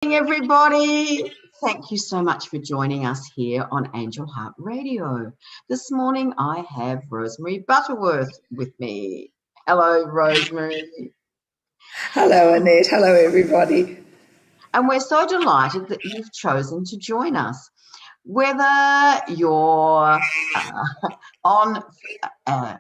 Everybody. Thank you so much for joining us here on Angel Heart Radio. This morning I have Rosemary Butterworth with me. Hello, Rosemary. Hello, Annette. Hello, everybody. And we're so delighted that you've chosen to join us. Whether you're on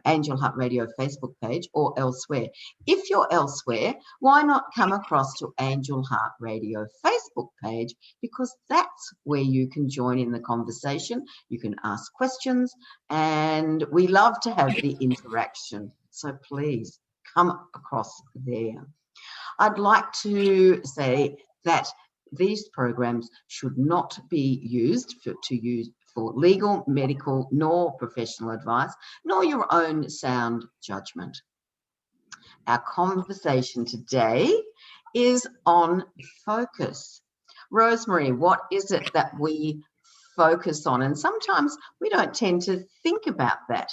Angel Heart Radio Facebook page or elsewhere. If you're elsewhere, why not come across to Angel Heart Radio Facebook page, because that's where you can join in the conversation. You can ask questions, and we love to have the interaction. So please come across there. I'd like to say that these programs should not be used for legal, medical, nor professional advice, nor your own sound judgment. Our conversation today is on focus. Rosemary, what is it that we focus on? And sometimes we don't tend to think about that.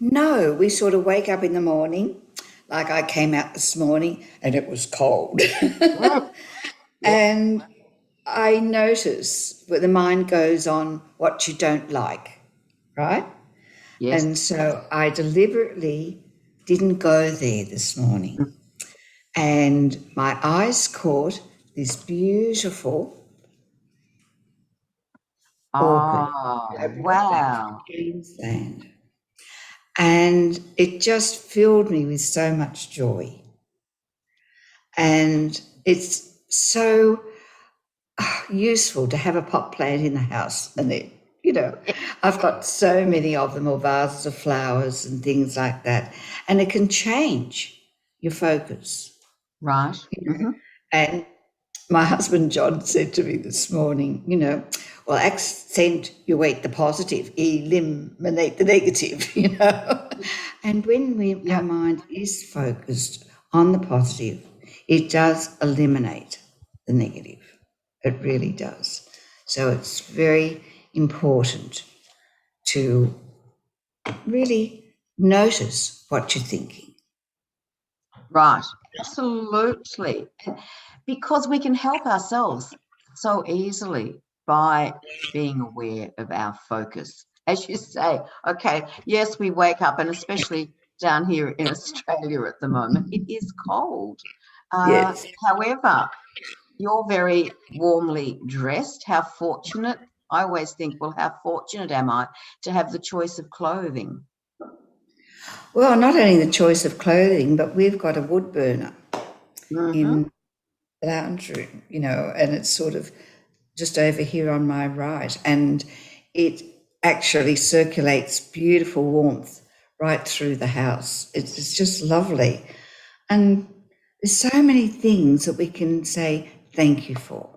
No, we sort of wake up in the morning, like I came out this morning and it was cold. And I notice that the mind goes on what you don't like, right? Yes. And so I deliberately didn't go there this morning. And my eyes caught this beautiful orchid. Wow. Green sand. And it just filled me with so much joy. And it's so useful to have a pot plant in the house. And I've got so many of them, or vases of flowers and things like that. And it can change your focus. Right. Mm-hmm. And my husband, John, said to me this morning, well, accentuate the positive, eliminate the negative, And when our mind is focused on the positive, it does eliminate the negative. It really does. So it's very important to really notice what you're thinking. Right. Absolutely. Because we can help ourselves so easily by being aware of our focus. As you say, okay, yes, we wake up, and especially down here in Australia at the moment, it is cold. Yes. However, you're very warmly dressed. How fortunate. I always think, well, how fortunate am I to have the choice of clothing? Well, not only the choice of clothing, but we've got a wood burner in the lounge room, and it's sort of just over here on my right. And it actually circulates beautiful warmth right through the house. It's just lovely. And there's so many things that we can say thank you for.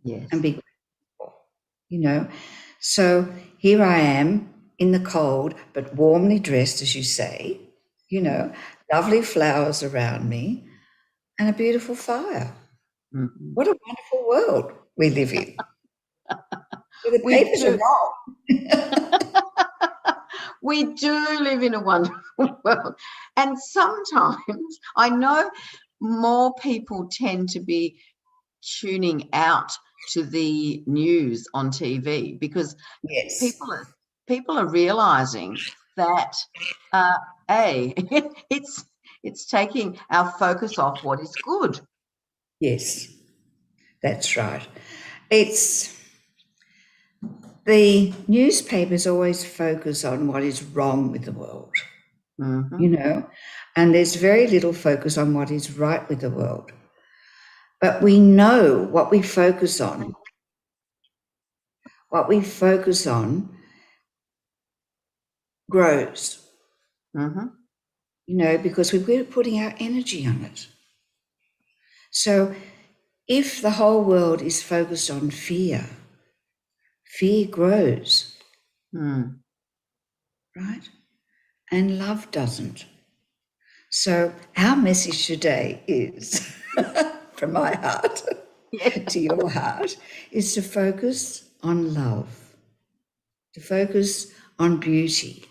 Yes. And be grateful, So here I am in the cold, but warmly dressed, as you say, lovely flowers around me and a beautiful fire. Mm-hmm. What a wonderful world we live in. The papers are wrong. We do live in a wonderful world. And sometimes I know more people tend to be tuning out to the news on TV, because people are realizing that it's taking our focus off what is good. Yes, that's right. The newspapers always focus on what is wrong with the world, and there's very little focus on what is right with the world. But we know what we focus on. What we focus on grows, because we're putting our energy on it. So if the whole world is focused on fear grows, right? And love doesn't. So our message today is, from my heart to your heart, is to focus on love, to focus on beauty,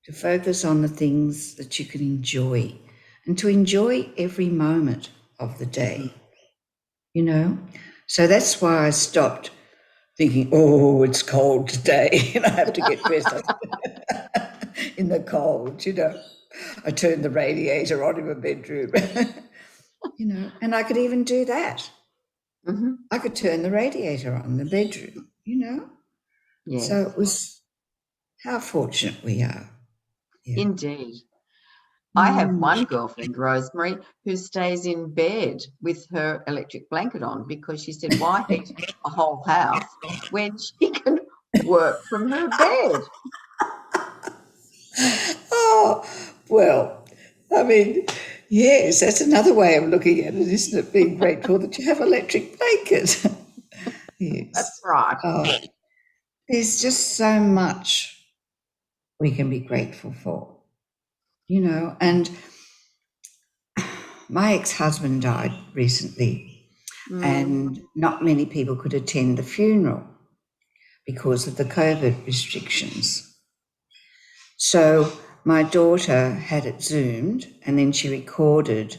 to focus on the things that you can enjoy, and to enjoy every moment of the day. you know. So that's why I stopped thinking, oh, it's cold today and I have to get dressed up in the cold, you know. I turned the radiator on in my bedroom, you know, and I could even do that. Mm-hmm. I could turn the radiator on in the bedroom, you know. Yes. So it was how fortunate we are. Yeah. Indeed. I have Mm. one girlfriend, Rosemary, who stays in bed with her electric blanket on because she said, why heat a whole house when she can work from her bed? Oh, well, I mean, yes, that's another way of looking at it, isn't it? Being grateful that you have electric blanket. That's Yes. right. Oh, there's just so much we can be grateful for, you know. And my ex-husband died recently, and not many people could attend the funeral because of the COVID restrictions. So my daughter had it Zoomed, and then she recorded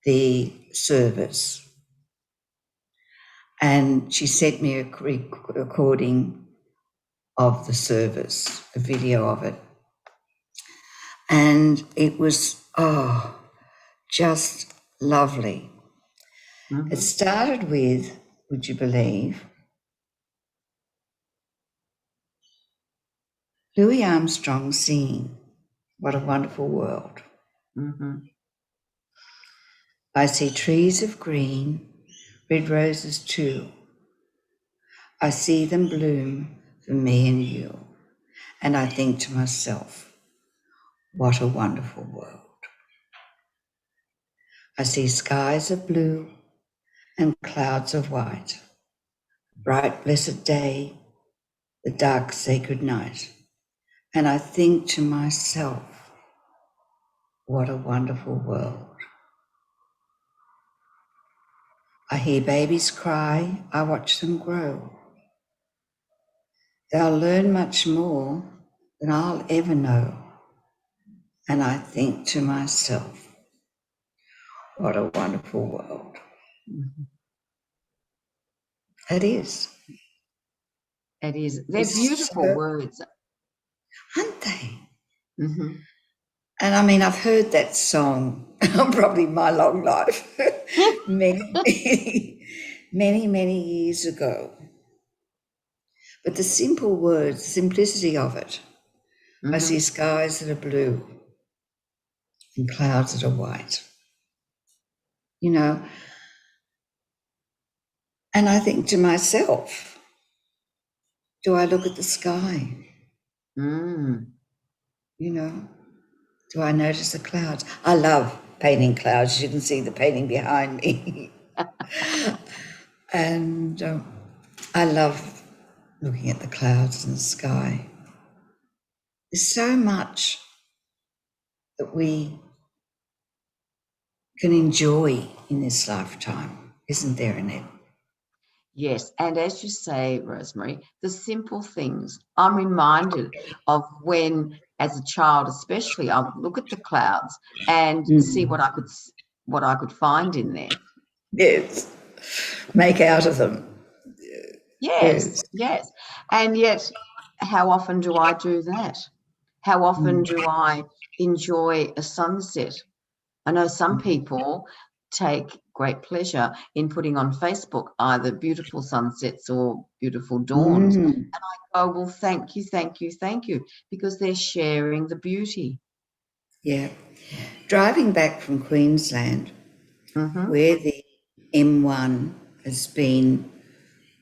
the service. And she sent me a recording of the service, a video of it. And it was, just lovely. Mm-hmm. It started with, would you believe, Louis Armstrong singing, "What a Wonderful World." Mm-hmm. I see trees of green, red roses too. I see them bloom for me and you. And I think to myself, what a wonderful world. I see skies of blue and clouds of white, bright blessed day, the dark sacred night. And I think to myself, what a wonderful world. I hear babies cry, I watch them grow. They'll learn much more than I'll ever know. And I think to myself, what a wonderful world. Mm-hmm. It is. It is. They're It's beautiful so, words. aren't they? Mm-hmm. And I mean, I've heard that song probably my long life, many, many years ago. But the simple words, the simplicity of it. I see skies that are blue and clouds that are white, you know. And I think to myself, do I look at the sky? Mm. You know, do I notice the clouds? I love painting clouds. As you can see the painting behind me. And I love looking at the clouds and the sky. There's so much that we can enjoy in this lifetime, isn't there, Annette? Yes, and as you say, Rosemary, the simple things. I'm reminded of when, as a child especially, I would look at the clouds and see what I could find in there. Yes, make out of them. Yes, Yes. yes. And yet, how often do I do that? How often do I enjoy a sunset? I know some people take great pleasure in putting on Facebook either beautiful sunsets or beautiful dawns. And I go, well, thank you, thank you, thank you, because they're sharing the beauty. Yeah. Driving back from Queensland, Mm-hmm. where the M1 has been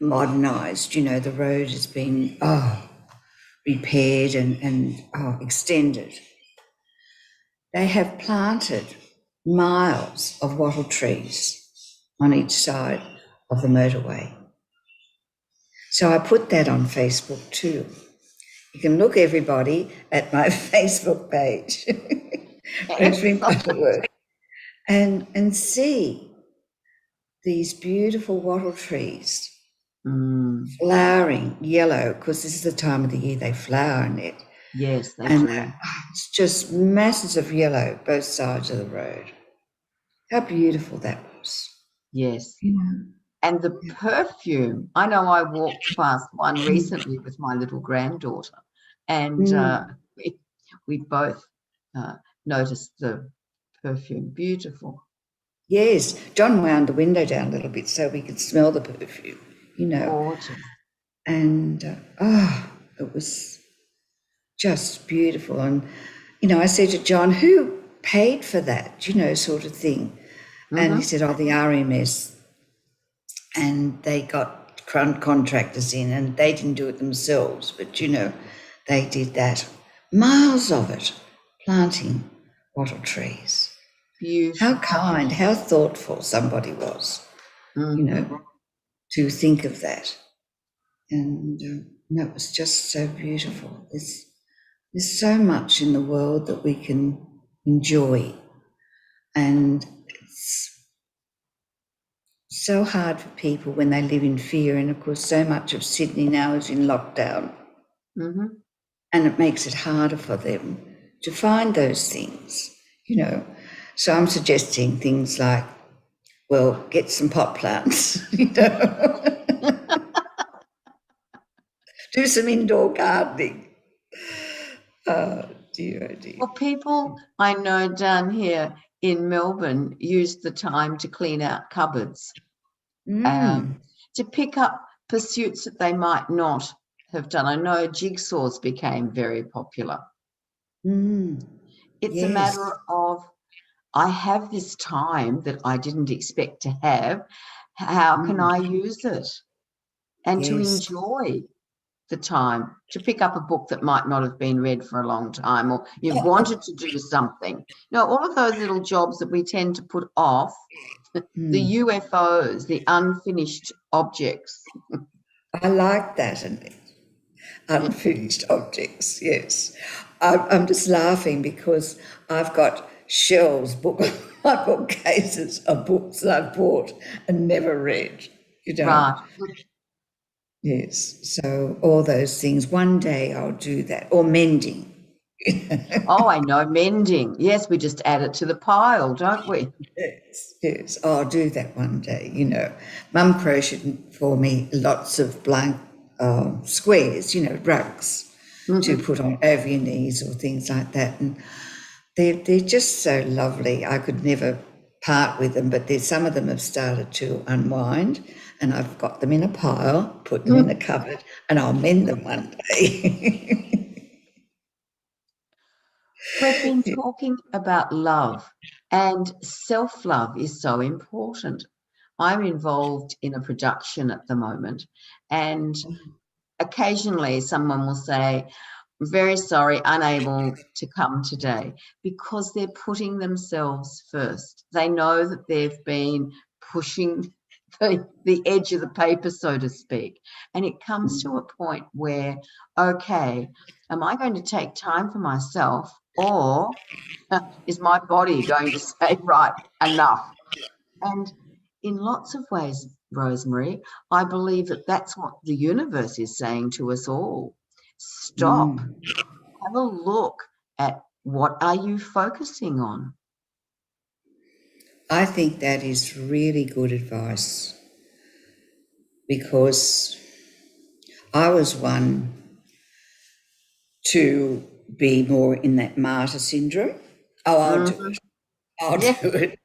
modernised, you know, the road has been repaired and extended. They have planted miles of wattle trees on each side of the motorway. So I put that on Facebook too. You can look, everybody, at my Facebook page, Rosemary Butterworth, and see these beautiful wattle trees flowering yellow, because this is the time of the year they flower in it. Yes, they And do. it's just masses of yellow both sides of the road. How beautiful that was. Yes. You know? And the perfume, I know I walked past one recently with my little granddaughter, and we both noticed the perfume. Beautiful. Yes, John wound the window down a little bit so we could smell the perfume, you know. Gorgeous. And it was just beautiful. And, you know, I said to John, who paid for that, you know, sort of thing. And he said, oh, the RMS. And they got contractors in, and they didn't do it themselves, but, you know, they did that. Miles of it, planting wattle trees. Beautiful. How kind, how thoughtful somebody was, you know, to think of that. And that was just so beautiful. There's so much in the world that we can enjoy, and it's so hard for people when they live in fear. And of course, so much of Sydney now is in lockdown, and it makes it harder for them to find those things, you know. So I'm suggesting things like, well, get some pot plants, you know. Do some indoor gardening. Oh, dear, oh, dear. Well, people I know down here in Melbourne use the time to clean out cupboards, to pick up pursuits that they might not have done. I know jigsaws became very popular. It's a matter of, I have this time that I didn't expect to have. How can I use it? And to enjoy the time, to pick up a book that might not have been read for a long time, or you've wanted to do something. You know, all of those little jobs that we tend to put off, the UFOs, the unfinished objects. I like that, Annette. Unfinished objects, yes. I'm just laughing because I've got shelves, my bookcases of books that I've bought and never read, you know. Right. Yes, so all those things. One day I'll do that, or mending. Oh, I know, mending. Yes, we just add it to the pile, don't we? Yes, I'll do that one day, you know. Mum crocheted for me lots of blank squares, you know, rugs to put on over your knees or things like that. And they're just so lovely. I could never part with them, but some of them have started to unwind, and I've got them in a pile, put them in the cupboard, and I'll mend them one day. We've been talking about love, and self-love is so important. I'm involved in a production at the moment, and occasionally someone will say, very sorry, unable to come today, because they're putting themselves first. They know that they've been pushing the edge of the paper, so to speak. And it comes to a point where, okay, am I going to take time for myself, or is my body going to say, right, enough? And in lots of ways, Rosemary, I believe that that's what the universe is saying to us all. Stop. Have a look at what are you focusing on. I think that is really good advice, because I was one to be more in that martyr syndrome. Oh, I'll do it. I'll do it.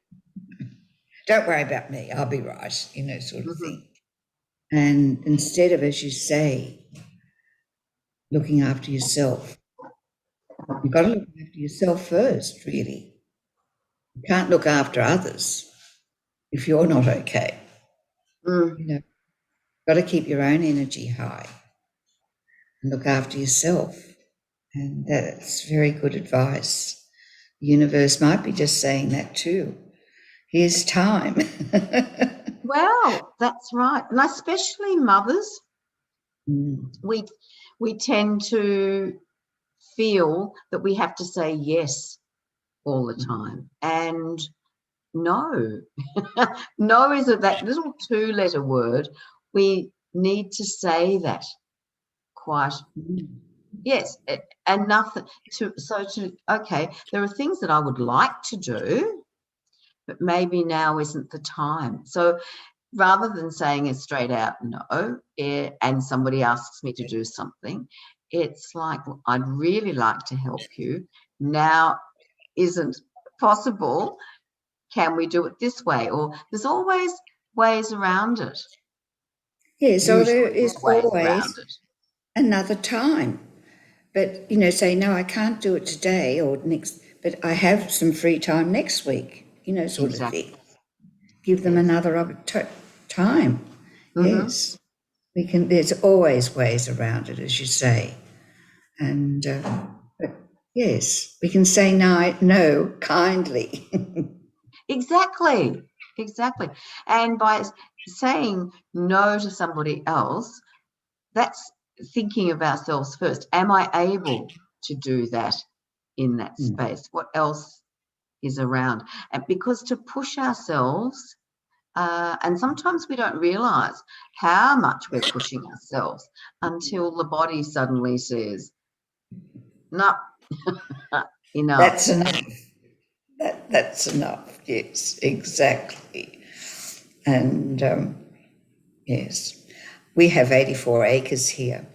Don't worry about me. I'll be right, you know, sort of thing. And instead of, as you say, looking after yourself, you've got to look after yourself first, really. You can't look after others if you're not okay. You know, got to keep your own energy high and look after yourself. And that's very good advice. The universe might be just saying that too. Here's time. Well, that's right. And especially mothers, we tend to feel that we have to say yes all the time. And no. No is that little 2-letter word. We need to say that quite. Yes, and nothing okay, there are things that I would like to do, but maybe now isn't the time. So rather than saying it straight out no, and somebody asks me to do something, it's like, well, I'd really like to help you. Now isn't possible. Can we do it this way? Or there's always ways around it. Yeah, so there Usually is there are ways around always it. another time. But, say, no, I can't do it today or next, but I have some free time next week, sort of Exactly. thing. Give them Yes. another time. Mm-hmm. Yes. There's always ways around it, as you say. And, but yes, we can say no kindly. Exactly. And by saying no to somebody else, that's thinking of ourselves first. Am I able to do that in that space? What else is around? And because to push ourselves, and sometimes we don't realize how much we're pushing ourselves until the body suddenly says, no, enough. That's enough. That's enough. Yes, exactly. And yes, we have 84 acres here,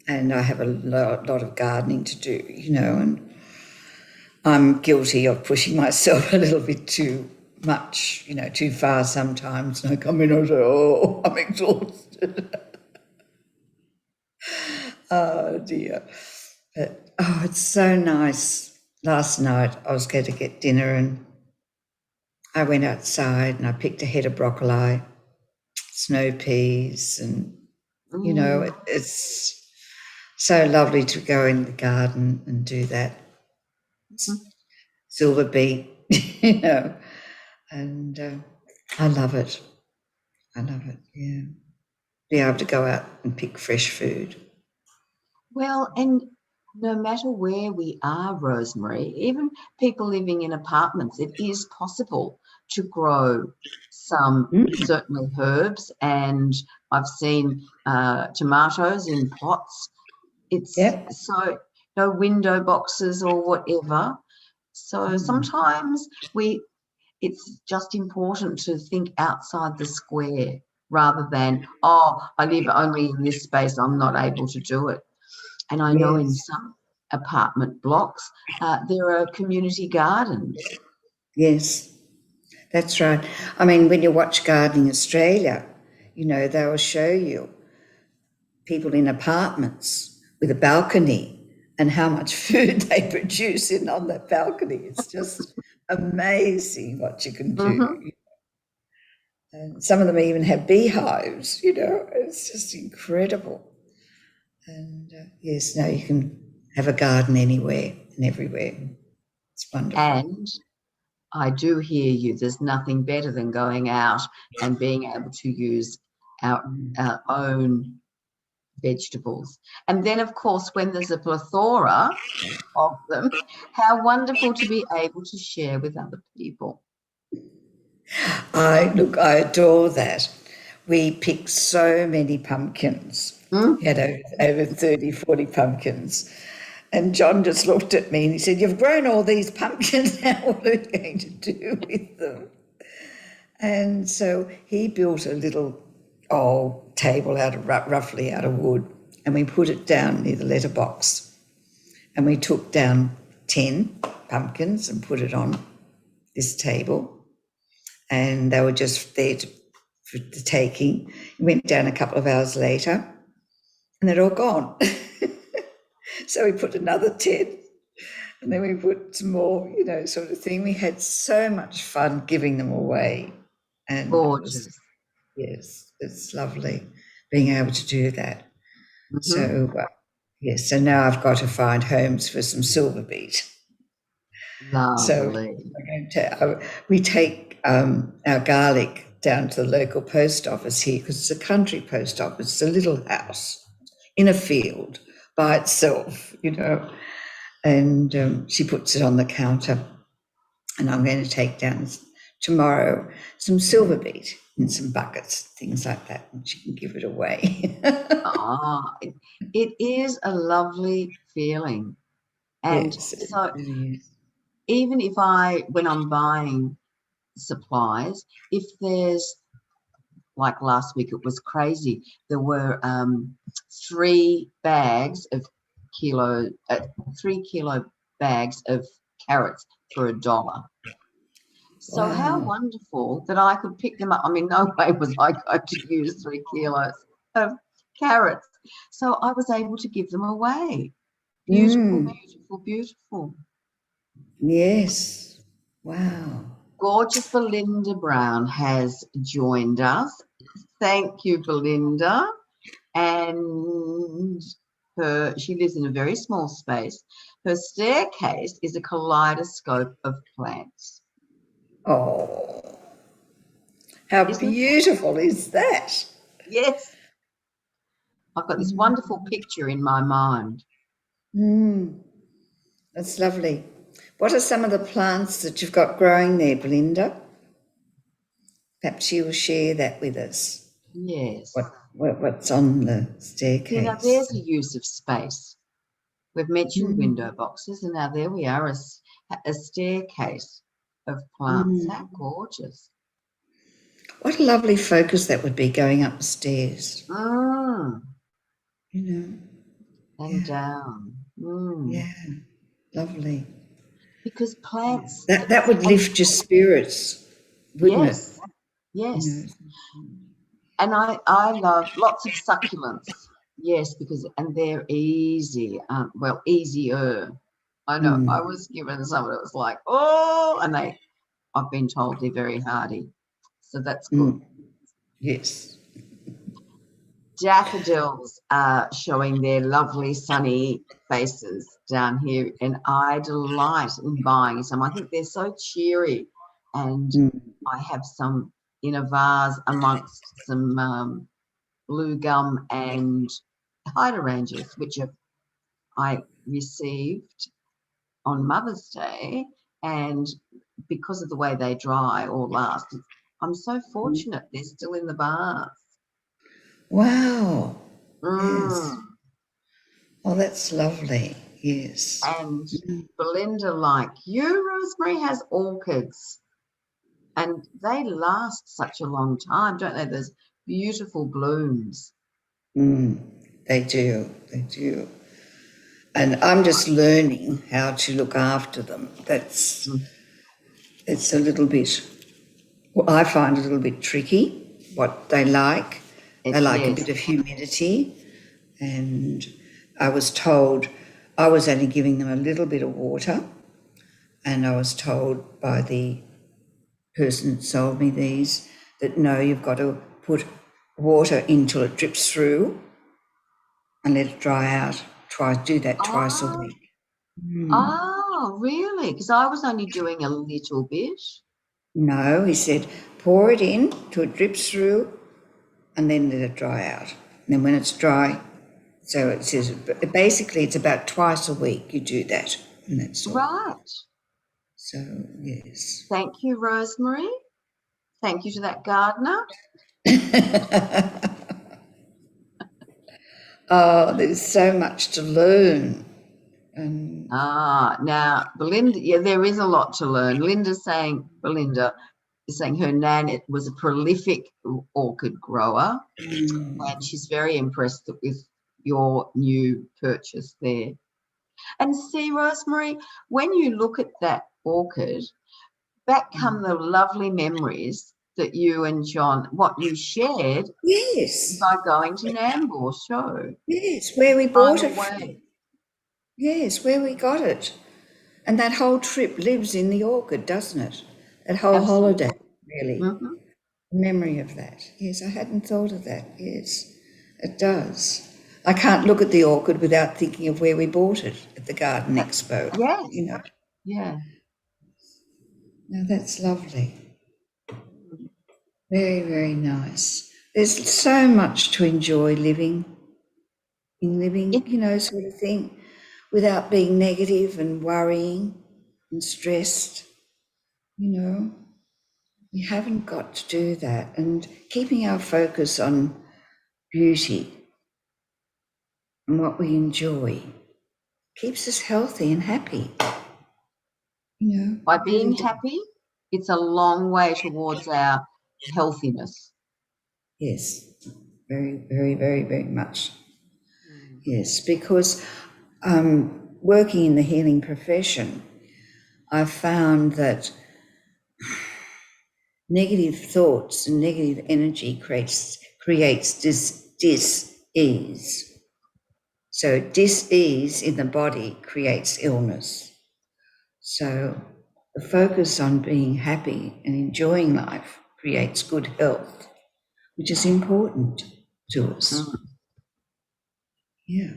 and I have a lot of gardening to do, and I'm guilty of pushing myself a little bit too much, too far sometimes. And I come in and say, oh, I'm exhausted. Oh, dear. But, it's so nice. Last night I was going to get dinner and I went outside and I picked a head of broccoli, snow peas, and, it's so lovely to go in the garden and do that. Silver beet, and I love it. Yeah. Be able to go out and pick fresh food. Well, and no matter where we are, Rosemary, even people living in apartments, it is possible to grow some certainly herbs, and I've seen tomatoes in pots. It's Yep. so no window boxes or whatever. So sometimes it's just important to think outside the square rather than, oh, I live only in this space, I'm not able to do it. And I know in Yes. some apartment blocks, there are community gardens. Yes. That's right. I mean, when you watch Gardening Australia, they will show you people in apartments with a balcony and how much food they produce in on that balcony. It's just amazing what you can do. Mm-hmm. And some of them even have beehives, it's just incredible. And yes, now you can have a garden anywhere and everywhere. It's wonderful. And I do hear you. There's nothing better than going out and being able to use our own vegetables. And then, of course, when there's a plethora of them, how wonderful to be able to share with other people. I adore that. We picked so many pumpkins. We had over 30, 40 pumpkins. And John just looked at me and he said, "You've grown all these pumpkins now, what are you going to do with them?" And so he built a little table roughly out of wood, and we put it down near the letterbox. And we took down 10 pumpkins and put it on this table. And they were just there for the taking. We went down a couple of hours later and they're all gone. So we put another 10 and then we put some more, sort of thing. We had so much fun giving them away. And Gorgeous. Yes, it's lovely being able to do that. Mm-hmm. So, yes, so now I've got to find homes for some silver beet. Lovely. So we take our garlic down to the local post office here because it's a country post office. It's a little house in a field by itself, and she puts it on the counter. And I'm going to take down tomorrow some silver beet in some buckets, things like that, and she can give it away. It is a lovely feeling. And Yes, so it really is. even when I'm buying supplies, if there's like last week, it was crazy. There were 3 bags of 3 kilo bags of carrots for $1. So how Wow. wonderful that I could pick them up. I mean, no way was I going to use 3 kilos of carrots. So I was able to give them away. Beautiful, Mm. beautiful, beautiful. Yes. Wow. Gorgeous Belinda Brown has joined us. Thank you, Belinda. And she lives in a very small space. Her staircase is a kaleidoscope of plants. Oh, how Isn't beautiful is that? Yes. I've got this wonderful picture in my mind. That's lovely. What are some of the plants that you've got growing there, Belinda? Perhaps you will share that with us. Yes. What's on the You know, staircase? there's a use of space. We've mentioned window boxes, and now there we are, a staircase of plants. How gorgeous. What a lovely focus that would be going up the stairs. Mm. You know, And down. yeah, lovely. Because plants. That would lift your spirits, wouldn't it? Yes. Yes. You know. And I love lots of succulents. Yes, and they're easy. Well, easier. I know I was given some that was like, oh, and I've been told they're very hardy. So that's good. Yes. Daffodils are showing their lovely sunny faces down here, and I delight in buying some. I think they're so cheery, and I have some in a vase amongst some blue gum and hydrangeas, which I received on Mother's Day, and because of the way they dry or last, I'm so fortunate they're still in the vase. Wow. Yes. Oh, that's lovely. Yes. And Belinda, like you, Rosemary, has orchids, and they last such a long time, don't they? There's beautiful blooms. They do. They do. And I'm just learning how to look after them. It's a little bit, well, I find a little bit tricky what they like. They like a bit of humidity. And I was told I was only giving them a little bit of water. And I was told by the person that sold me these that no, you've got to put water in till it drips through and let it dry out. Do that twice a week. Oh, really? Because I was only doing a little bit. No, he said, pour it in till it drips through and then let it dry out. And then when it's dry, so it says, basically it's about twice a week you do that. And that's all. Right. So, yes. Thank you, Rosemary. Thank you to that gardener. Oh, there's so much to learn. Now Belinda, there is a lot to learn. Belinda is saying her nan was a prolific orchid grower, and she's very impressed with your new purchase there. And see, Rosemary, when you look at that orchid, back come the lovely memories that you and John, what you shared by going to Nambour show. Yes, where we bought it from. Yes, where we got it. And that whole trip lives in the orchid, doesn't it? That whole holiday, really. Memory of that. Yes, I hadn't thought of that. Yes, it does. I can't look at the orchid without thinking of where we bought it at the Garden Expo. Yes. You know. Yeah. Now that's lovely. Very, very nice. There's so much to enjoy living, you know, sort of thing, without being negative and worrying and stressed. You know, we haven't got to do that. And keeping our focus on beauty and what we enjoy keeps us healthy and happy. You know, by being happy, it's a long way towards our healthiness. Yes, very, very, very, very much. Yes, because working in the healing profession, I've found that negative thoughts and negative energy creates dis-ease. So dis-ease in the body creates illness. So the focus on being happy and enjoying life creates good health, which is important to us. Yeah.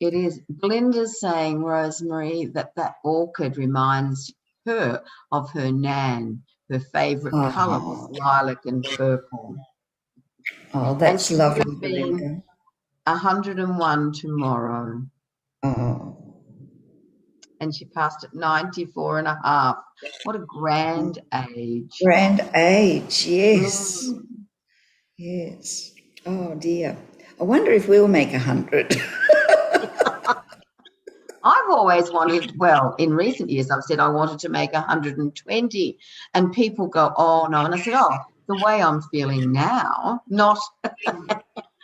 It is. Belinda's saying, Rosemary, that orchid reminds her of her nan. Her favourite colour was lilac and purple. Oh, that's and she would lovely, have been Belinda. 101 tomorrow. Oh. And she passed at 94 and a half. What a grand age. Grand age, yes. Yes. Oh, dear. I wonder if we'll make 100. I've always wanted, well, in recent years, I've said I wanted to make 120. And people go, oh, no. And I said, oh, the way I'm feeling now, not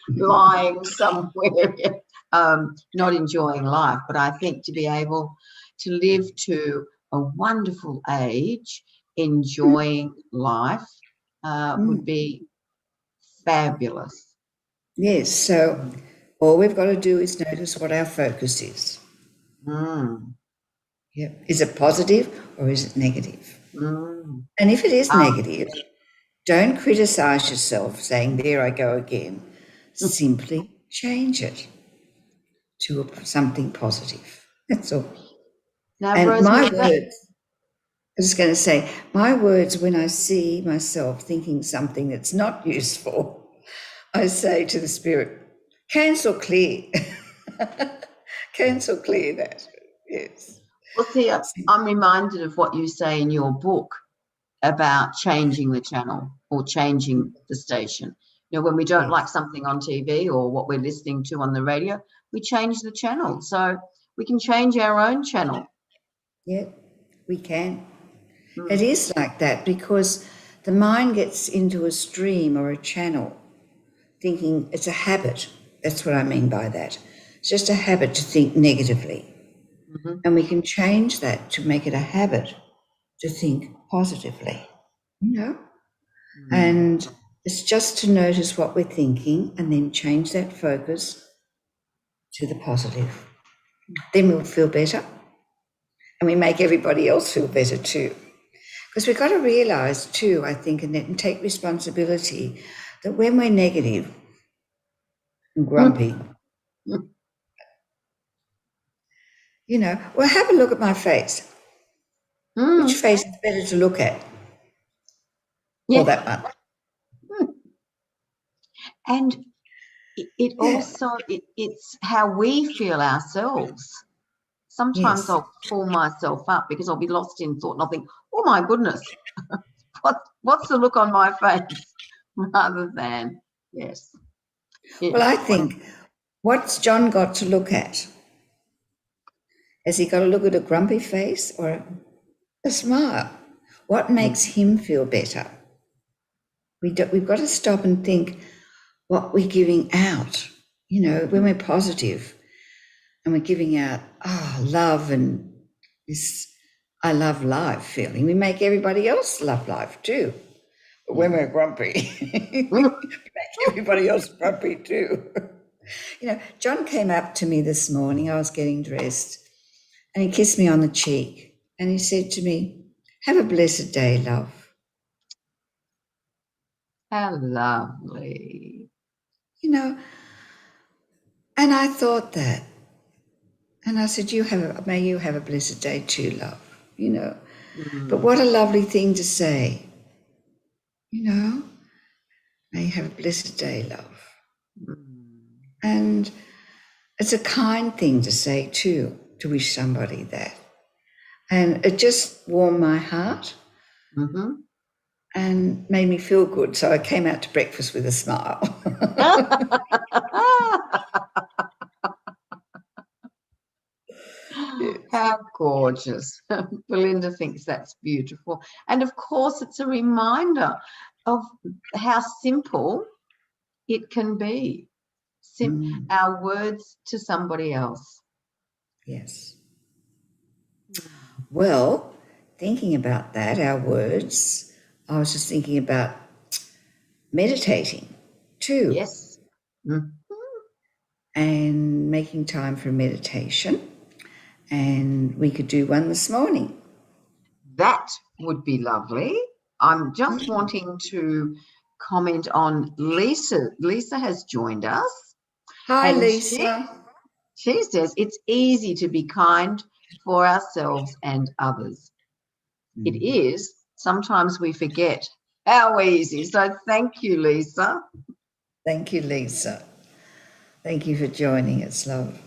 lying somewhere, not enjoying life. But I think to be able to live to a wonderful age, enjoying life, would be fabulous. Yes, so all we've got to do is notice what our focus is. Yeah. Is it positive or is it negative? And if it is negative, don't criticize yourself saying, there I go again. Simply change it to something positive. That's all. Now, and Rosemary, my words, I was going to say, my words when I see myself thinking something that's not useful, I say to the spirit, cancel clear. Cancel clear that. Yes. Well, see, I'm reminded of what you say in your book about changing the channel or changing the station. You know, when we don't like something on TV or what we're listening to on the radio, we change the channel. So we can change our own channel. Yeah, we can. It is like that because the mind gets into a stream or a channel thinking it's a habit. That's what I mean by that. It's just a habit to think negatively. And we can change that to make it a habit to think positively, you know? And it's just to notice what we're thinking and then change that focus to the positive. Then we'll feel better. And we make everybody else feel better too. Because we've got to realise too, I think, Annette, and take responsibility that when we're negative and grumpy, you know, well, have a look at my face. Which face is better to look at? Or that one? And it also, it's how we feel ourselves. Sometimes I'll pull myself up because I'll be lost in thought and I'll think, oh my goodness, what's the look on my face? Rather than, yes. Well, I think, what's John got to look at? Has he got to look at a grumpy face or a smile? What makes him feel better? We've got to stop and think what we're giving out. You know, when we're positive and we're giving out, love and this I love life feeling, we make everybody else love life too. But when we're grumpy, we make everybody else grumpy too. You know, John came up to me this morning, I was getting dressed, and he kissed me on the cheek and he said to me, have a blessed day, love. How lovely. You know, and I thought that. And I said, may you have a blessed day too, love, you know. But what a lovely thing to say, you know. May you have a blessed day, love. And it's a kind thing to say too, to wish somebody that. And it just warmed my heart and made me feel good. So I came out to breakfast with a smile. How gorgeous. Belinda thinks that's beautiful. And of course, it's a reminder of how simple it can be. Our words to somebody else. Yes. Well, thinking about that, our words, I was just thinking about meditating too. Yes. And making time for meditation. And we could do one this morning. That would be lovely. I'm just wanting to comment on Lisa. Lisa has joined us. Hi, and Lisa. She says it's easy to be kind for ourselves and others. It is. Sometimes we forget how easy. So thank you, Lisa. Thank you, Lisa. Thank you for joining us, love.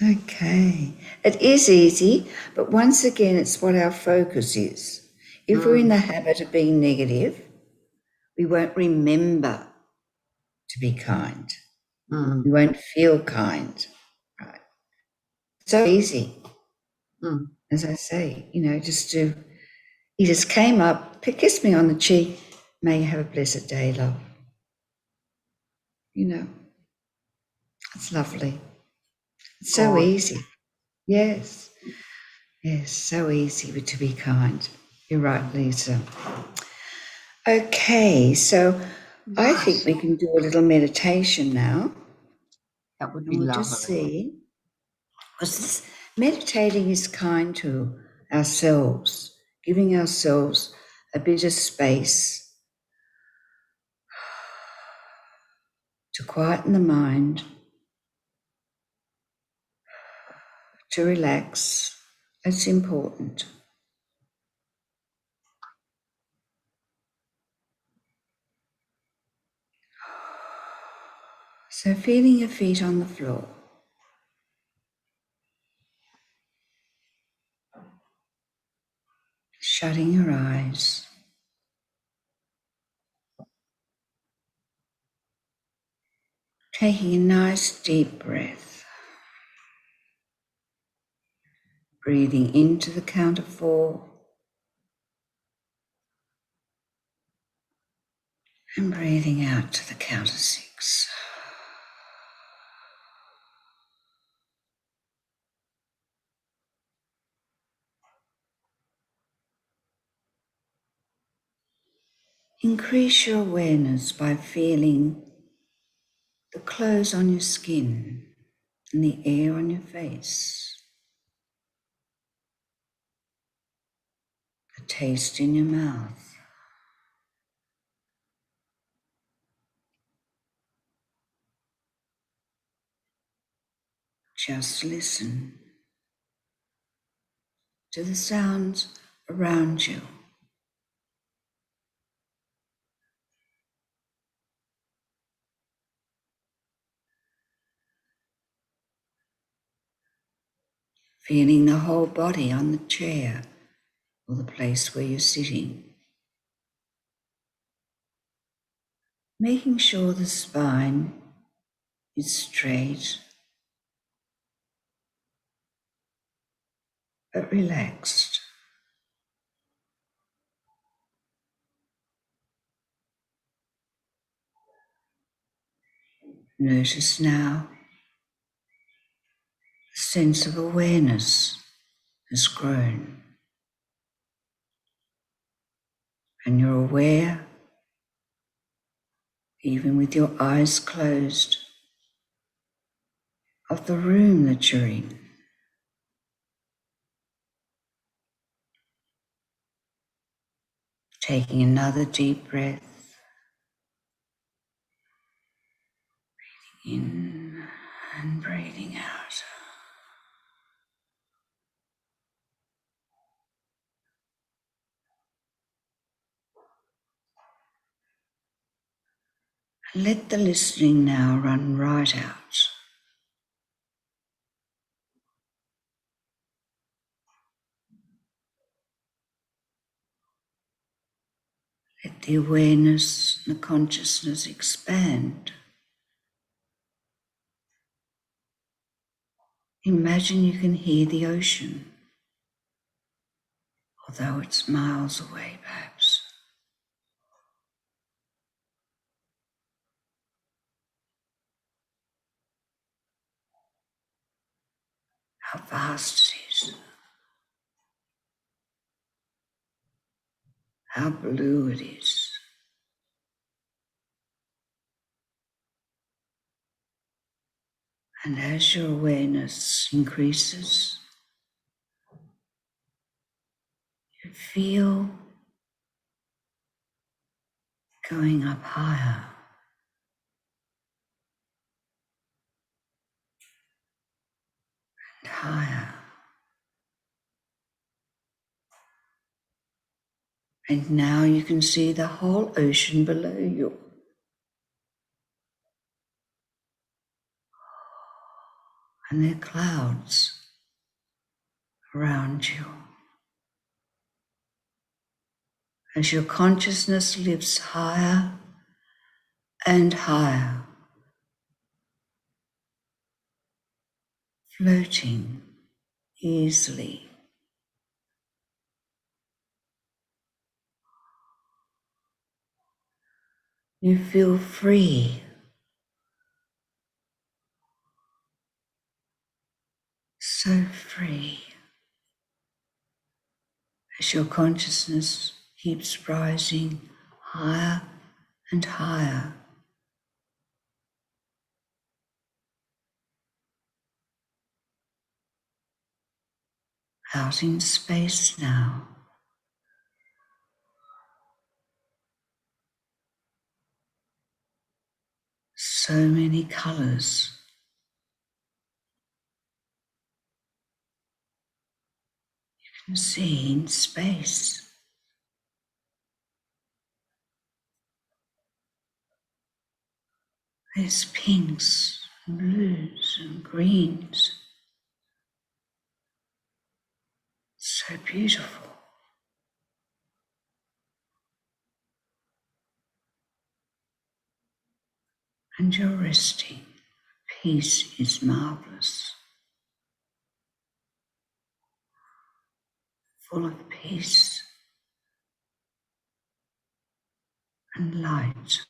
Okay. It is easy, but once again, it's what our focus is. If we're in the habit of being negative, we won't remember to be kind. We won't feel kind. Right. So easy. As I say, he just came up, kissed me on the cheek. May you have a blessed day, love. It's lovely. It's so easy. Yes. Yes, so easy to be kind. You're right, Lisa. Okay, so I think we can do a little meditation now. That would be we'll lovely. Just see. Because meditating is kind to ourselves, giving ourselves a bit of space to quieten the mind, to relax. It's important. So feeling your feet on the floor. Shutting your eyes. Taking a nice deep breath. Breathing into the count of 4. And breathing out to the count of 6. Increase your awareness by feeling the clothes on your skin and the air on your face, the taste in your mouth. Just listen to the sounds around you. Feeling the whole body on the chair or the place where you're sitting. Making sure the spine is straight but relaxed. Notice now a sense of awareness has grown, and you're aware, even with your eyes closed, of the room that you're in. Taking another deep breath, breathing in and breathing out. And let the listening now run right out. Let the awareness and the consciousness expand. Imagine you can hear the ocean, although it's miles away perhaps. how vast it is, how blue it is. And as your awareness increases, you feel going up higher and higher. And now you can see the whole ocean below you. And there are clouds around you. As your consciousness lifts higher and higher, floating easily. You feel free, so free, as your consciousness keeps rising higher and higher. Out in space now. So many colors. You can see in space. There's pinks and blues and greens. So beautiful. And you're resting. Peace is marvelous. Full of peace and light.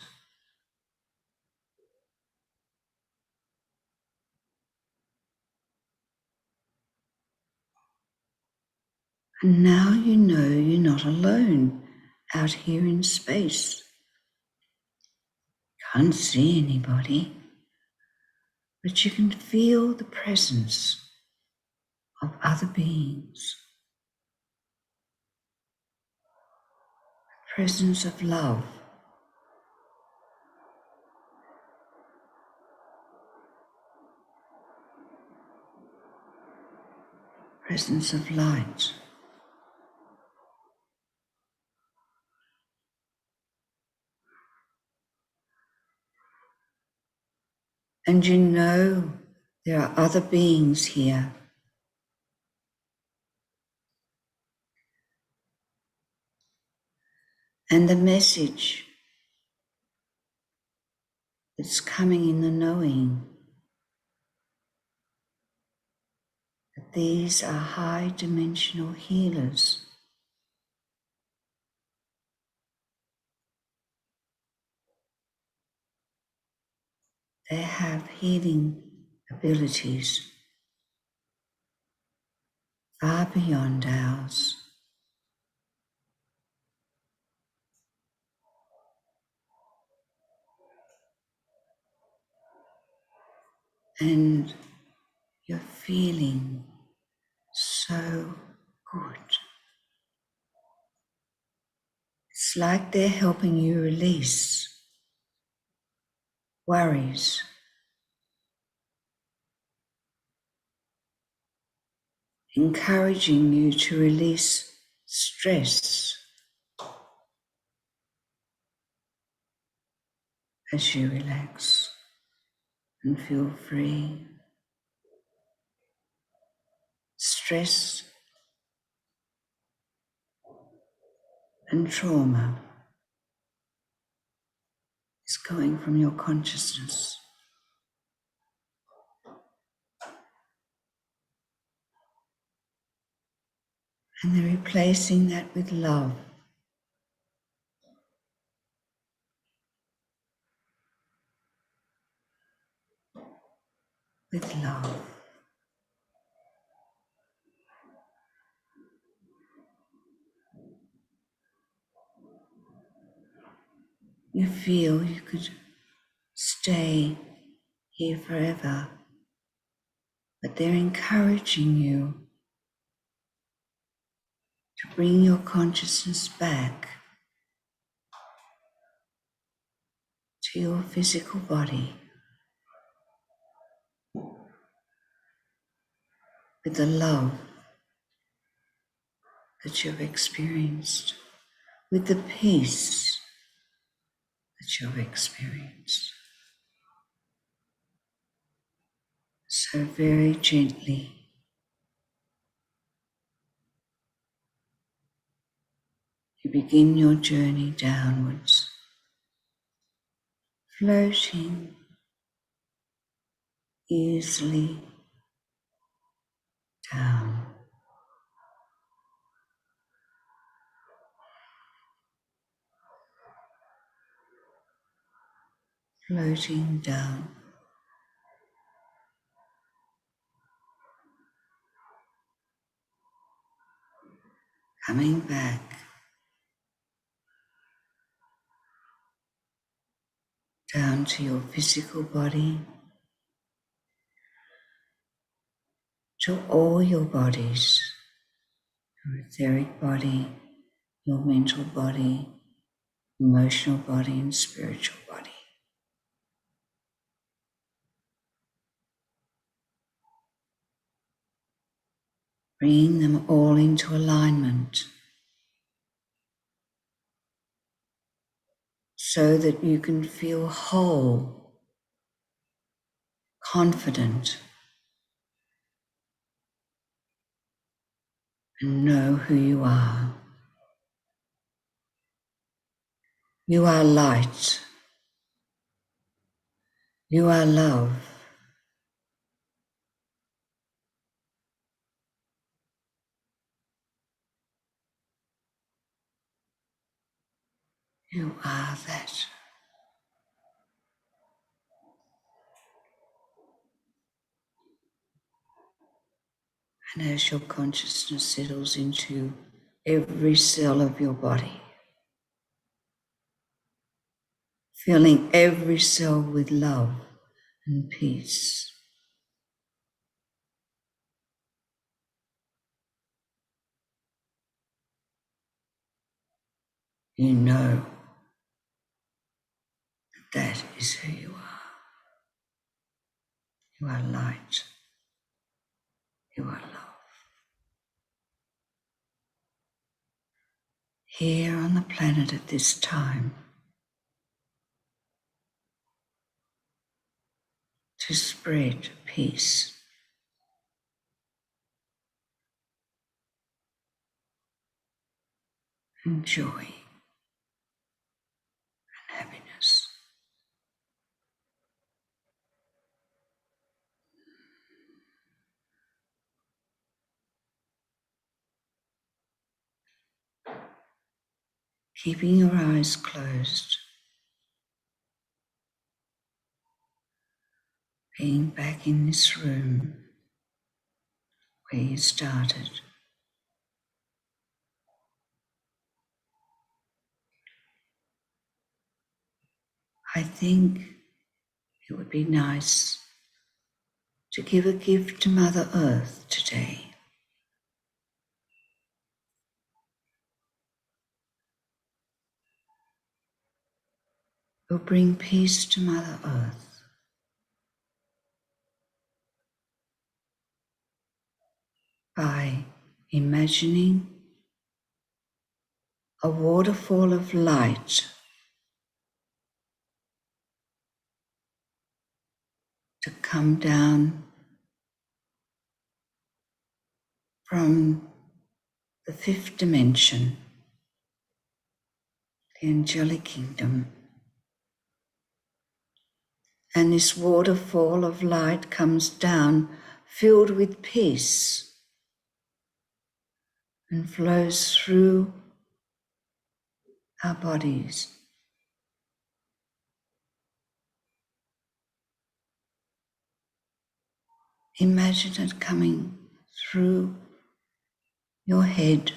And now you know you're not alone out here in space. Can't see anybody, but you can feel the presence of other beings. Presence of love. Presence of light. And you know there are other beings here. And the message that's coming in the knowing that these are high dimensional healers. They have healing abilities far beyond ours. And you're feeling so good. It's like they're helping you release worries, encouraging you to release stress as you relax and feel free. Stress and trauma is going from your consciousness. And they're replacing that with love. With love. you feel you could stay here forever, but they're encouraging you to bring your consciousness back to your physical body with the love that you've experienced, with the peace that you've experienced. So very gently, you begin your journey downwards, floating easily down. Floating down. Coming back down to your physical body, to all your bodies, your etheric body, your mental body, emotional body, and spiritual body. Bringing them all into alignment so that you can feel whole, confident, and know who you are. You are light. You are love. You are that. And as your consciousness settles into every cell of your body, filling every cell with love and peace, you know that is who you are. You are light. You are love. Here on the planet at this time, to spread peace, and joy, and happiness. Keeping your eyes closed, being back in this room where you started. I think it would be nice to give a gift to Mother Earth today. Will bring peace to Mother Earth by imagining a waterfall of light to come down from the fifth dimension, the angelic kingdom. And this waterfall of light comes down filled with peace and flows through our bodies. Imagine it coming through your head,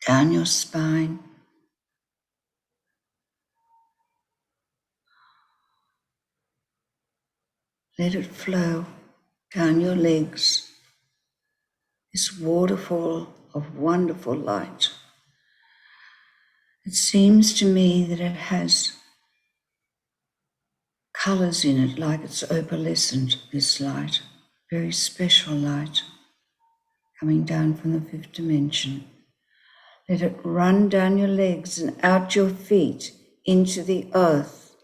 down your spine, Let it flow down your legs, this waterfall of wonderful light. It seems to me that it has colours in it like it's opalescent, this light, very special light coming down from the fifth dimension. Let it run down your legs and out your feet into the earth.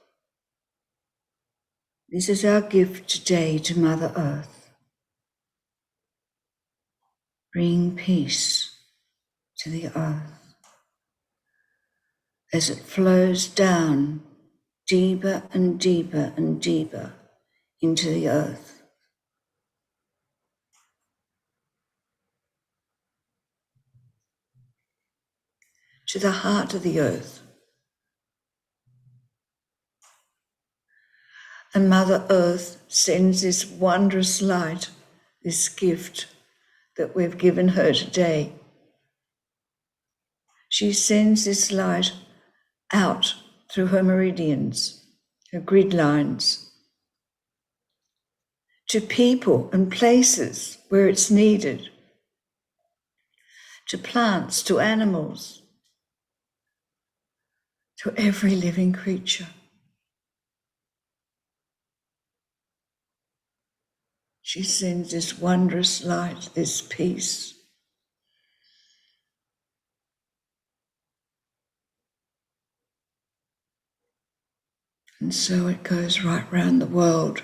This is our gift today to Mother Earth. Bring peace to the earth as it flows down deeper and deeper and deeper into the earth. To the heart of the earth. And Mother Earth sends this wondrous light, this gift that we've given her today. She sends this light out through her meridians, her grid lines, to people and places where it's needed, to plants, to animals, to every living creature. She sends this wondrous light, this peace. And so it goes right round the world,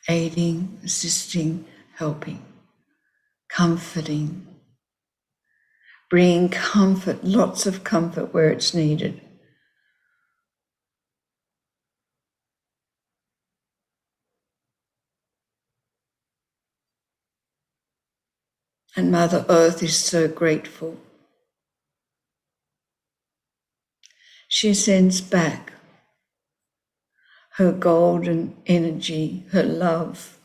aiding, assisting, helping, comforting, bringing comfort, lots of comfort where it's needed. And Mother Earth is so grateful. She sends back her golden energy, her love.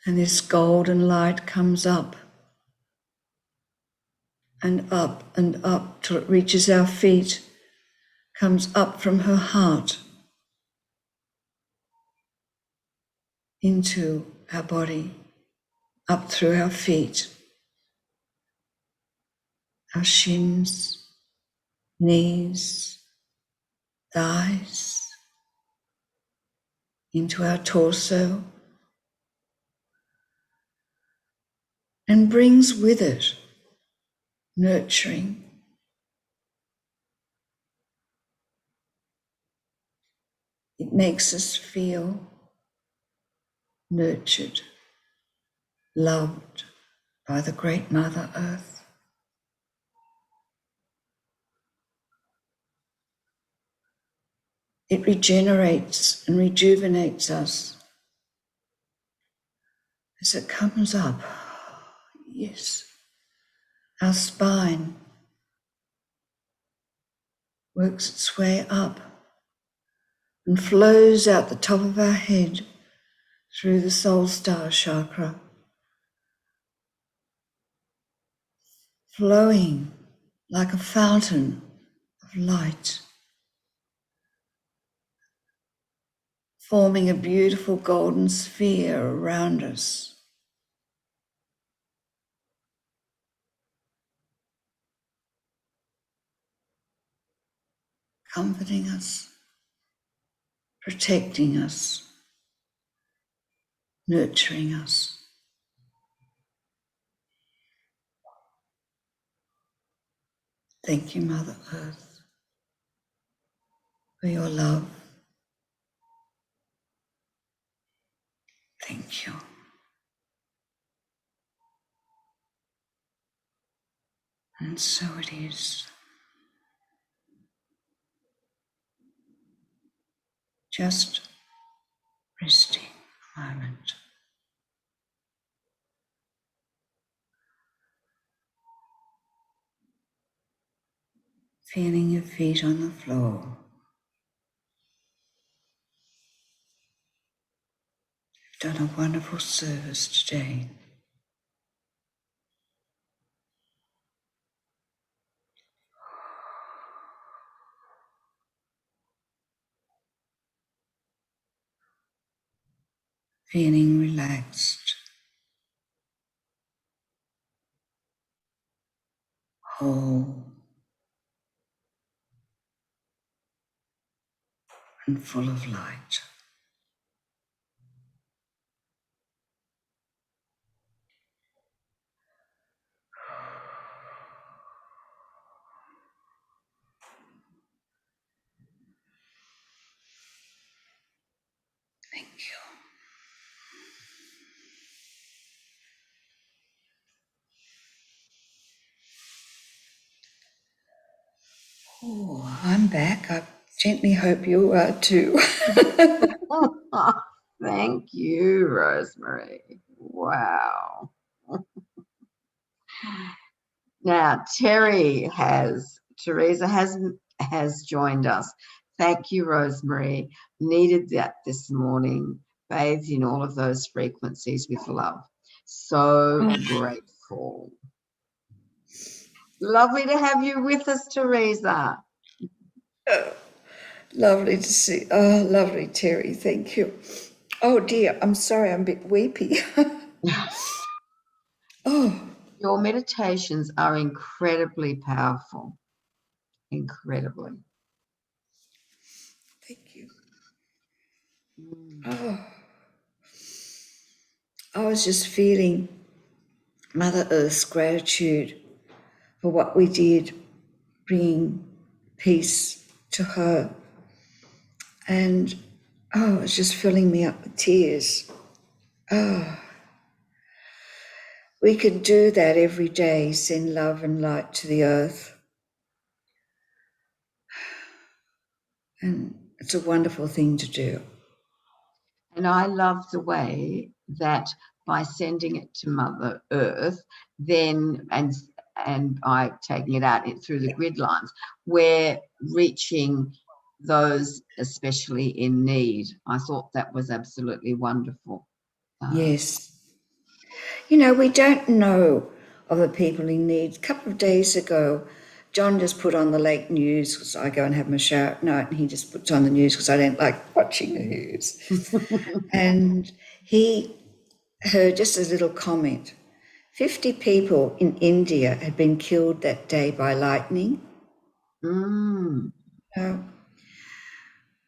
And this golden light comes up and up till it reaches our feet, comes up from her heart into our body, up through our feet, our shins, knees, thighs, into our torso, and brings with it nurturing. It makes us feel nurtured, loved by the great Mother Earth. It regenerates and rejuvenates us as it comes up. Yes, our spine works its way up and flows out the top of our head through the soul star chakra, flowing like a fountain of light, forming a beautiful golden sphere around us. Comforting us, protecting us, nurturing us. Thank you, Mother Earth, for your love. Thank you. And so it is. Just resting a moment. Feeling your feet on the floor. You've done a wonderful service today. feeling relaxed, whole, and full of light. Thank you. Oh, I'm back. I gently hope you are too. Thank you, Rosemary. Wow. Now, Teresa has joined us. Thank you, Rosemary. Needed that this morning. Bathed in all of those frequencies with love. So grateful. Lovely to have you with us, Teresa. Lovely to see. Oh, lovely, Terry. Thank you. Oh dear, I'm sorry, I'm a bit weepy. Oh, Your meditations are incredibly powerful. Incredibly. thank you. Mm. Oh, I was just feeling Mother Earth's gratitude for what we did, bringing peace to her. And oh, it's just filling me up with tears. Oh, we could do that every day, send love and light to the earth. And it's a wonderful thing to do. And I love the way that by sending it to Mother Earth, then and by taking it out through the grid lines, we're reaching those especially in need. I thought that was absolutely wonderful. Yes. You know, we don't know of the people in need. A couple of days ago, John just put on the late news because I go and have my shower at night, and he just puts on the news because I don't like watching the news. And he heard just a little comment. 50 people in India had been killed that day by lightning. Mm.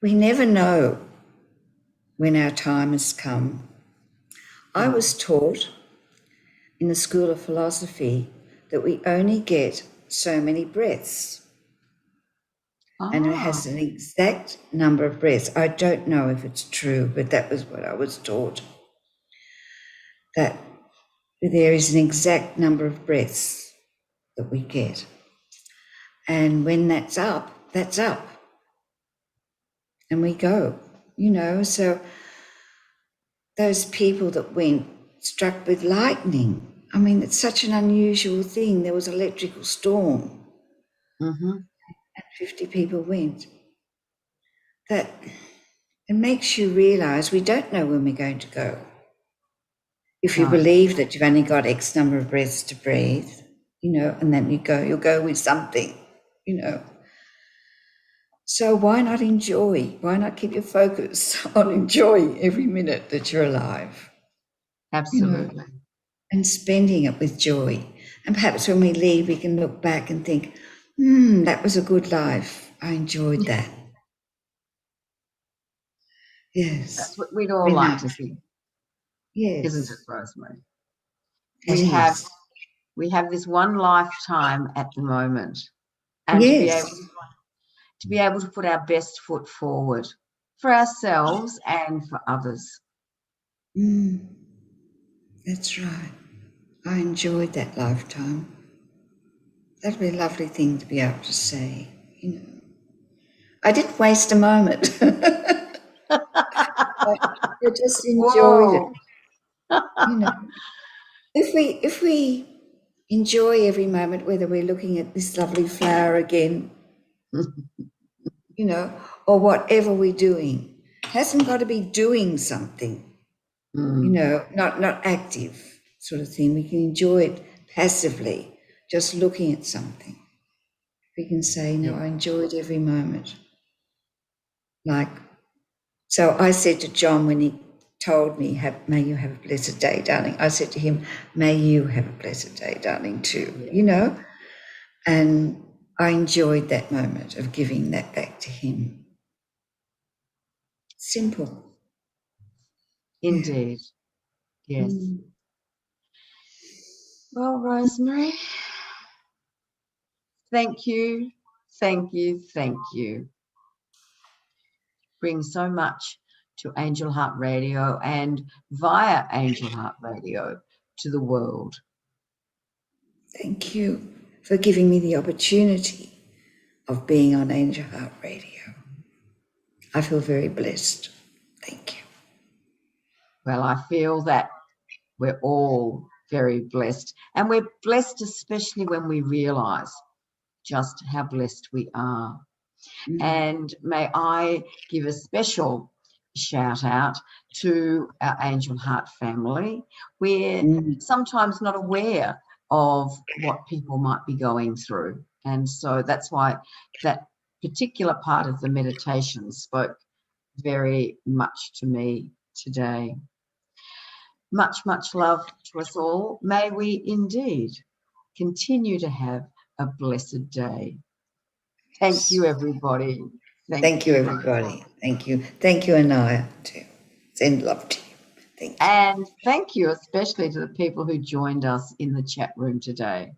We never know when our time has come. I was taught in the School of Philosophy that we only get so many breaths. And it has an exact number of breaths. I don't know if it's true, but that was what I was taught. That there is an exact number of breaths that we get. And when that's up, that's up. And we go, you know. So those people that went struck with lightning, I mean, it's such an unusual thing. There was an electrical storm. Mm-hmm. And 50 people went. That it makes you realise we don't know when we're going to go. If you believe that you've only got X number of breaths to breathe, you know, and then you'll go with something, you know. So why not enjoy? Why not keep your focus on enjoying every minute that you're alive? Absolutely. You know, and spending it with joy. And perhaps when we leave, we can look back and think, that was a good life. I enjoyed that. Yes. That's what we'd all like to see. Yes. Isn't it, Rosemary? It We have this one lifetime at the moment, and yes. to be able to put our best foot forward for ourselves and for others. That's right. I enjoyed that lifetime. That'd be a lovely thing to be able to say, you know. I didn't waste a moment. I just enjoyed it. You know. If we enjoy every moment, whether we're looking at this lovely flower again, you know, or whatever we're doing, it hasn't got to be doing something, you know, not active sort of thing. We can enjoy it passively, just looking at something. We can say, no, I enjoyed every moment. Like, so I said to John when he told me, may you have a blessed day, darling. I said to him, may you have a blessed day, darling, too, you know. And I enjoyed that moment of giving that back to him. Simple. Indeed. Yeah. Yes. Well, Rosemary, thank you, thank you, thank you. Bring so much to Angel Heart Radio and via Angel Heart Radio to the world. Thank you for giving me the opportunity of being on Angel Heart Radio. I feel very blessed. Thank you. Well, I feel that we're all very blessed, and we're blessed especially when we realise just how blessed we are. And may I give a special shout out to our Angel Heart family. We're sometimes not aware of what people might be going through. And so that's why that particular part of the meditation spoke very much to me today. Much, much love to us all. May we indeed continue to have a blessed day. Thank you, everybody. Thank you, everybody. Thank you. Thank you, Anaya, too. Send love to you. Thank you. And thank you especially to the people who joined us in the chat room today.